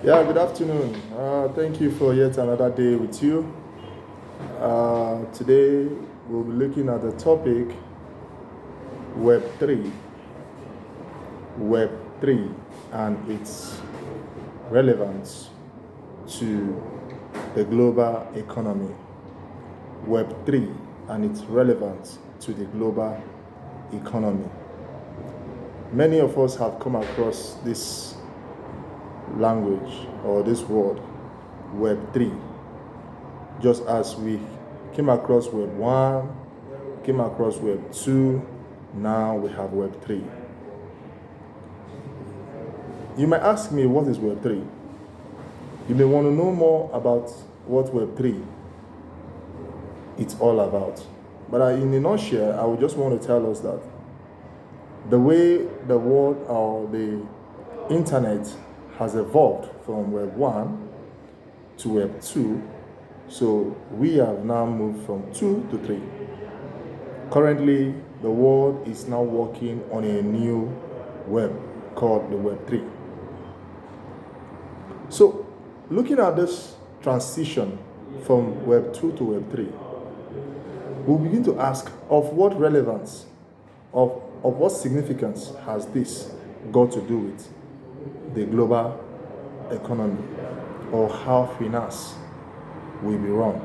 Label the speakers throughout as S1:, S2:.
S1: Yeah, good afternoon. Thank you for yet another day with you. Today we'll be looking at the topic Web3, Web3 and its relevance to the global economy. Web3 and its relevance to the global economy. Many of us have come across this language or this word, Web3, just as we came across Web 1, came across Web 2, now we have Web 3. You might ask me, what is Web 3? You may want to know more about what Web 3 it's all about. But in a nutshell, I would just want to tell us that the way the world or the internet has evolved from Web 1 to Web 2, so we have now moved from 2 to 3. Currently, the world is now working on a new web called the Web 3. So, looking at this transition from Web 2 to Web 3, we'll begin to ask of what relevance, of what significance has this got to do with the global economy, or how finance will be run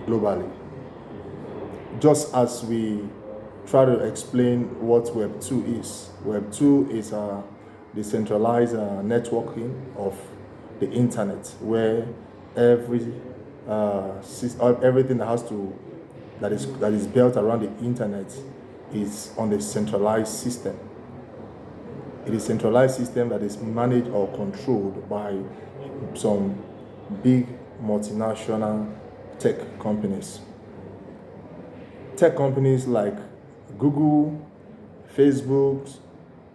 S1: globally. Just as we try to explain what Web 2 is. Web 2 is a decentralized networking of the internet, where everything that is built around the internet is on a centralized system. It is a centralized system that is managed or controlled by some big multinational tech companies. Tech companies like Google, Facebook,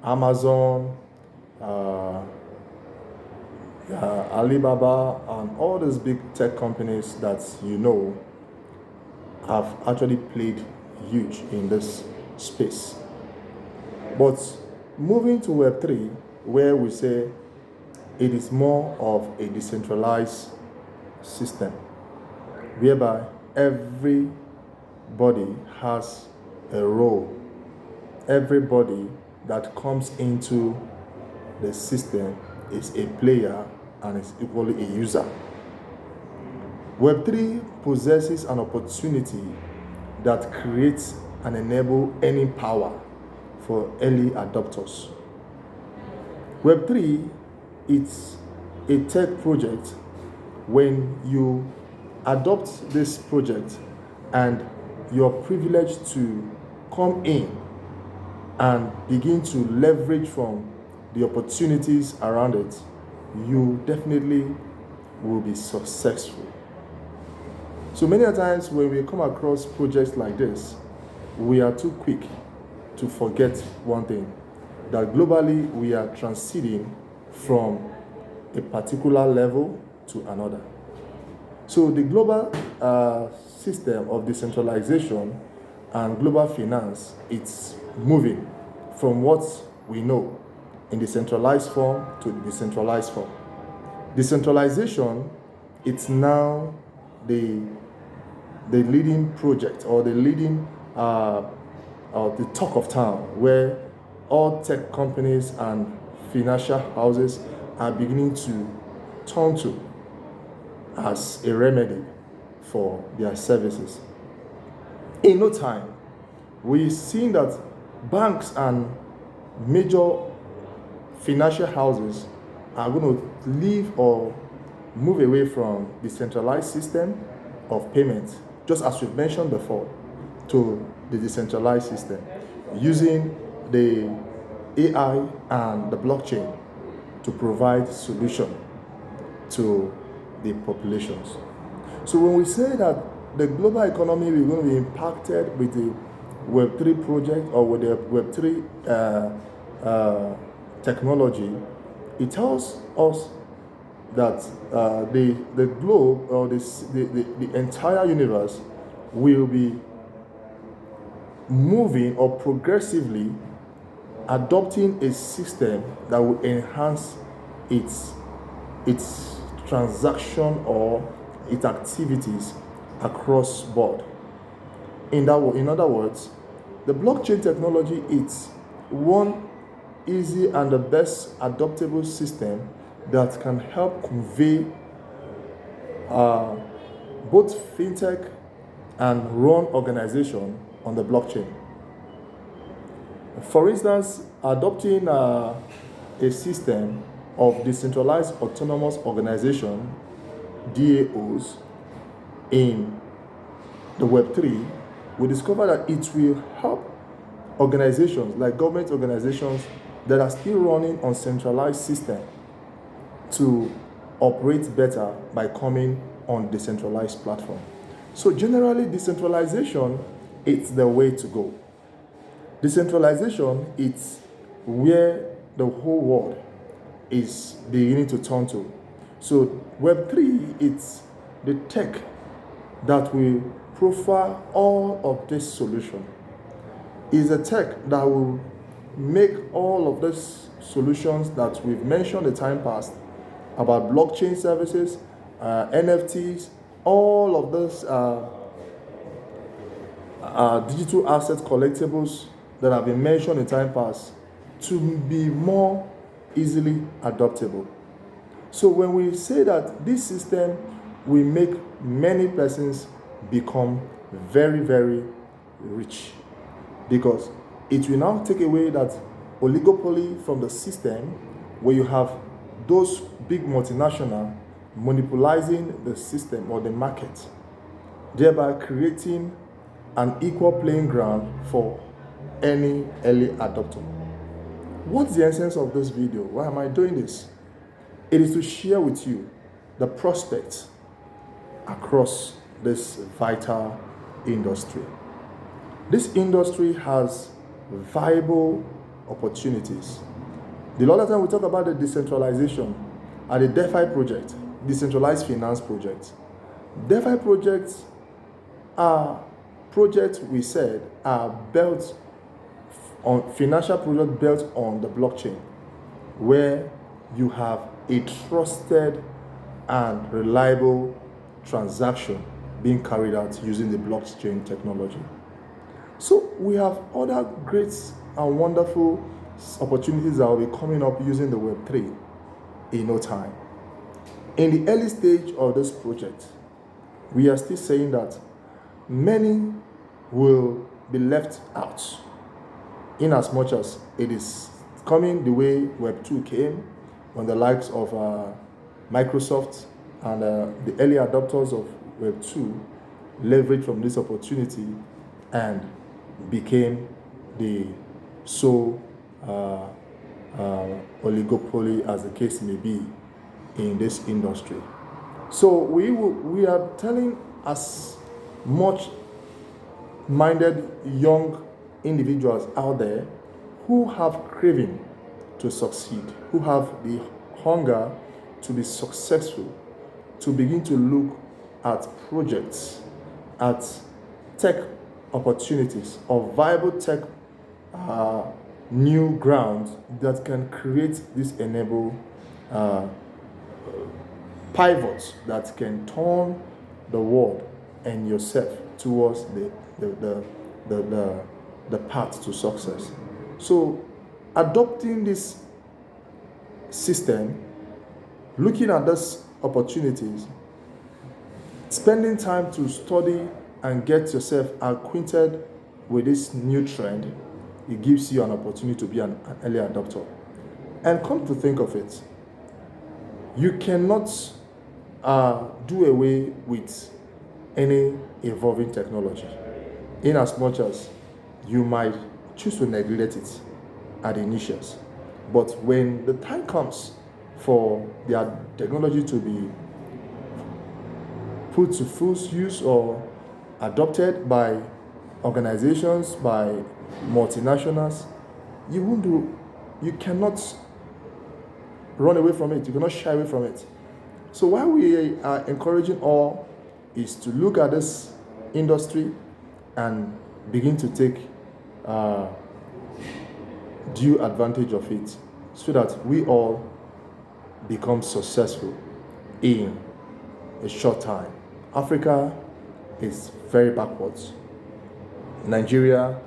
S1: Amazon, Alibaba, and all those big tech companies that you know have actually played huge in this space. But moving to Web3, where we say it is more of a decentralized system, whereby everybody has a role. Everybody that comes into the system is a player and is equally a user. Web3 possesses an opportunity that creates and enables earning power for early adopters. Web3 is a tech project. When you adopt this project and you're privileged to come in and begin to leverage from the opportunities around it, you definitely will be successful. So many times when we come across projects like this, we are too quick to forget one thing, that globally we are transiting from a particular level to another. So the global system of decentralization and global finance, it's moving from what we know in the centralized form to the decentralized form. Decentralization, it's now the leading project, or the leading the talk of town, where all tech companies and financial houses are beginning to turn to as a remedy for their services. In no time, we've seen that banks and major financial houses are going to leave or move away from the centralized system of payment, just as we've mentioned before, to the decentralized system, using the AI and the blockchain to provide solution to the populations. So when we say that the global economy is going to be impacted with the Web3 project, or with the Web3 technology, it tells us that the globe, or the entire universe, will be moving or progressively adopting a system that will enhance its its transaction or its activities across board. In other words, the blockchain technology is one easy and the best adoptable system that can help convey both fintech and run organization on the blockchain. For instance, adopting a system of decentralized autonomous organization DAOs in the Web3, we discover that it will help organizations like government organizations that are still running on centralized system to operate better by coming on decentralized platform. So generally, decentralization is the way to go. Decentralization is where the whole world is beginning to turn to. So Web3 is the tech that will profile all of this solution. Is a tech that will make all of these solutions that we've mentioned in time past about blockchain services, NFTs, all of those digital asset collectibles that have been mentioned in time past to be more easily adoptable. So when we say that this system will make many persons become very, very rich, because it will now take away that oligopoly from the system where you have those big multinational monopolizing the system or the market, thereby creating an equal playing ground for any early adopter. What's the essence of this video? Why am I doing this? It is to share with you the prospects across this vital industry. This industry has viable opportunities. The other time we talk about the decentralization and the DeFi project, decentralized finance project. DeFi projects are projects we said are built on financial project built on the blockchain, where you have a trusted and reliable transaction being carried out using the blockchain technology. So we have other great and wonderful opportunities that will be coming up using the Web3 in no time. In the early stage of this project, we are still saying that many will be left out, in as much as it is coming the way Web2 came, when the likes of Microsoft and the early adopters of Web2 leveraged from this opportunity and became the sole oligopoly, as the case may be, in this industry. So we are telling as much minded young individuals out there who have craving to succeed, who have the hunger to be successful, to begin to look at projects, at tech opportunities or viable tech new grounds that can create this enable pivots that can turn the world and yourself towards the path to success. So adopting this system, looking at these opportunities, spending time to study and get yourself acquainted with this new trend, it gives you an opportunity to be an early adopter. And come to think of it, you cannot do away with any evolving technology, in as much as you might choose to neglect it at the initials. But when the time comes for their technology to be put to full use or adopted by organizations, by multinationals, you cannot run away from it. You cannot shy away from it. So what we are encouraging all is to look at this industry and begin to take due advantage of it, so that we all become successful in a short time. Africa is very backwards. Nigeria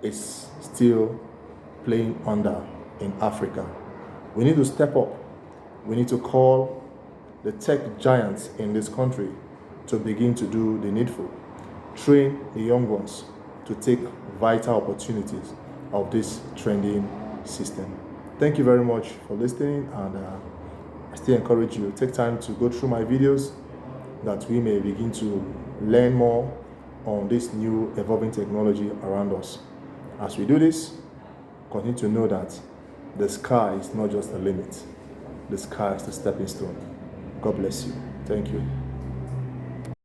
S1: is still playing under in Africa. We need to step up. We need to call the tech giants in this country to begin to do the needful. Train the young ones to take vital opportunities of this trending system. Thank you very much for listening, and I still encourage you to take time to go through my videos that we may begin to learn more on this new evolving technology around us. As we do this, continue to know that the sky is not just a limit. The sky is the stepping stone. God bless you. Thank you.